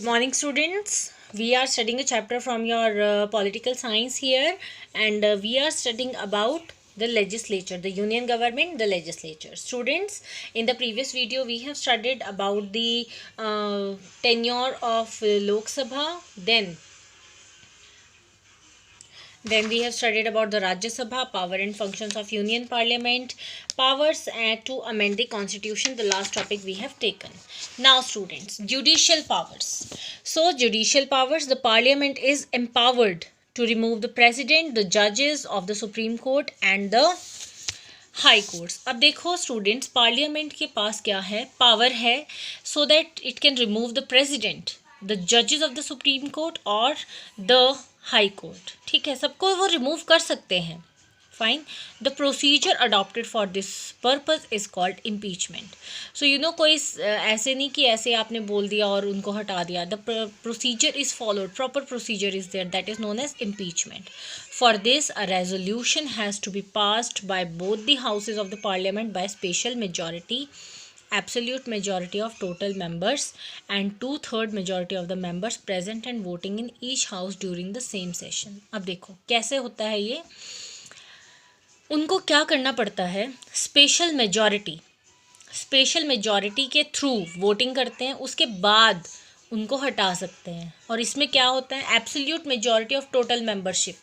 Good morning, students. We are studying a chapter from your political science here, and we are studying about the legislature, the union government, the legislature. Students, in the previous video, we have studied about the tenure of Lok Sabha, then we have studied about the Rajya Sabha, power and functions of Union Parliament, powers to amend the constitution, the last topic we have taken. Now students, judicial powers. So judicial powers, the Parliament is empowered to remove the president, the judges of the Supreme Court and the high courts. अब देखो students, parliament के पास क्या है, power है so that it can remove the president, the जजेस of the supreme court और the high court. ठीक है, सबको वो रिमूव कर सकते हैं. Fine. The procedure adopted for this purpose is called impeachment. So you know, कोई ऐसे नहीं कि ऐसे आपने बोल दिया और उनको हटा दिया. The procedure is followed, proper procedure is there, that is known as impeachment. For this, a resolution has to be passed by both the houses of the parliament by special majority, absolute majority of total members, and 2/3 majority of the members present and voting in each house during the same session. अब देखो कैसे होता है ये. उनको क्या करना पड़ता है, स्पेशल मेजॉरिटी के थ्रू वोटिंग करते हैं, उसके बाद उनको हटा सकते हैं. और इसमें क्या होता है, absolute majority of total membership.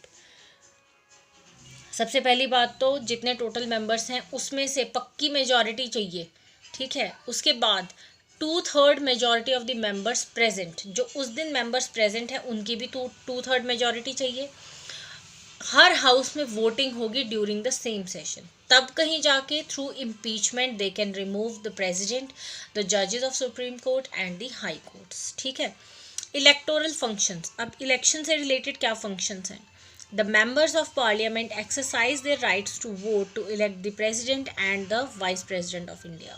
सबसे पहली बात तो जितने टोटल मेंबर्स हैं उसमें से पक्की मेजॉरिटी चाहिए. ठीक है, उसके बाद 2/3 majority of the members present, जो उस दिन मेंबर्स प्रेजेंट हैं उनकी भी 2/3 मेजॉरिटी चाहिए. हर हाउस में वोटिंग होगी ड्यूरिंग द सेम सेशन. तब कहीं जाके through impeachment they can remove the president, the जजेस of Supreme Court and the High Courts. ठीक है. Electoral functions. अब इलेक्शन से रिलेटेड क्या फंक्शंस हैं. The members of parliament exercise their rights to vote to elect the president and the vice president of India.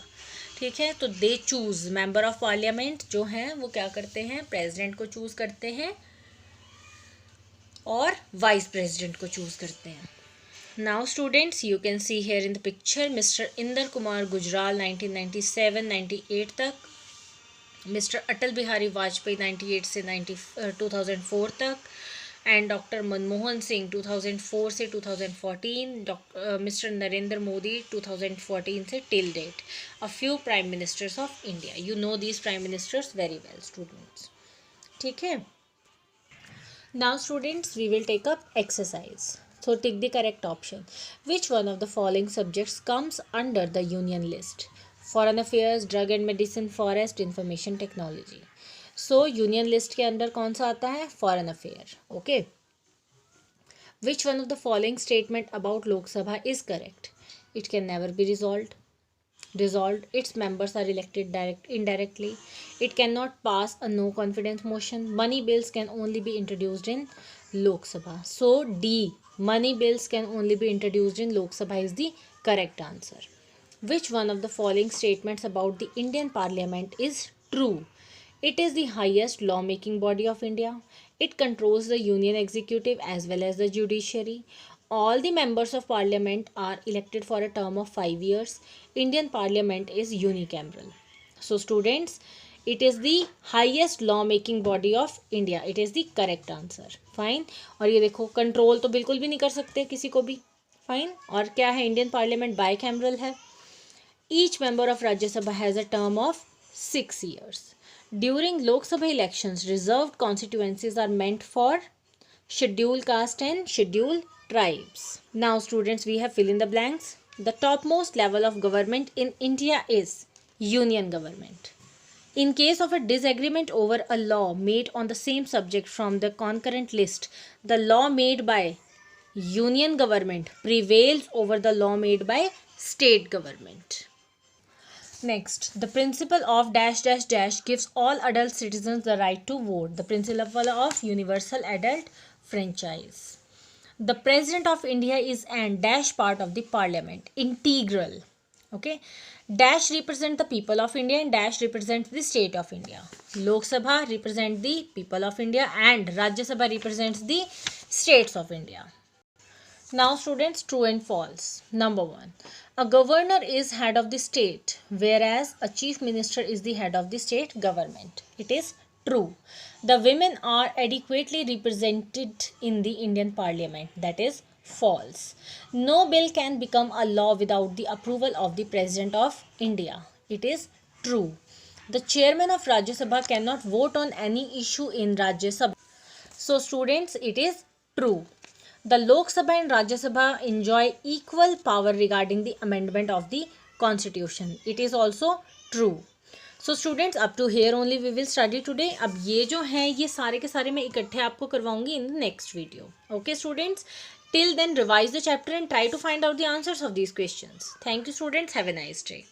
ठीक है, तो they choose, member of parliament जो हैं वो क्या करते हैं, president को choose करते हैं और vice president को choose करते हैं. Now students, you can see here in the picture Mr. Inder Kumar Gujral 1997-98 तक, Mr. Atal Bihari Vajpayee 98 से 2004 तक, एंड डॉक्टर मनमोहन सिंह 2004 से 2014, मिस्टर नरेंद्र मोदी 2014 से till date. A few prime ministers of India. You know these prime ministers very well students. ठीक है. Now students, we will take up exercise. So take the correct option. Which one of the following subjects comes under the union list? Foreign affairs, drug and medicine, forest, information technology. So union list के अंदर कौन सा आता है, foreign affair. Okay. Which one of the following statement about Lok Sabha is correct. It can never be dissolved. Its members are elected indirectly. It cannot pass a no confidence motion. Money bills can only be introduced in Lok Sabha. So D, money bills can only be introduced in Lok Sabha is the correct answer. Which one of the following statements about the Indian Parliament is true? It is the highest lawmaking body of India. It controls the union executive as well as the judiciary. All the members of parliament are elected for a term of 5 years. Indian parliament is unicameral. So students, it is the highest lawmaking body of India. It is the correct answer. Fine. और ये देखो, control तो बिल्कुल भी नहीं कर सकते किसी को भी. फाइन. और क्या है, इंडियन पार्लियामेंट बाइकैमरल है. Each member of Rajya Sabha has a term of 6 years. During Lok Sabha elections, reserved constituencies are meant for scheduled caste and scheduled tribes. Now students, we have fill in the blanks. The topmost level of government in India is union government. In case of a disagreement over a law made on the same subject from the concurrent list, the law made by union government prevails over the law made by state government. Next, the principle of dash dash dash gives all adult citizens the right to vote. The principle of universal adult franchise. The president of India is an dash part of the parliament. Integral. Okay. Dash represent the people of India and dash represents the state of India. Lok Sabha represent the people of India and Rajya Sabha represents the states of India. Now students, true and false. Number 1. A governor is head of the state, whereas a chief minister is the head of the state government. It is true. The women are adequately represented in the Indian parliament. That is false. No bill can become a law without the approval of the president of India. It is true. The chairman of Rajya Sabha cannot vote on any issue in Rajya Sabha. So students, it is true. The Lok Sabha and Rajya Sabha enjoy equal power regarding the amendment of the constitution. It is also true. So students, up to here only we will study today. अब ये जो हैं ये सारे के सारे मैं इकट्ठे आपको करवाऊंगी in the next video. Okay students, till then revise the chapter and try to find out the answers of these questions. Thank you students, have a nice day.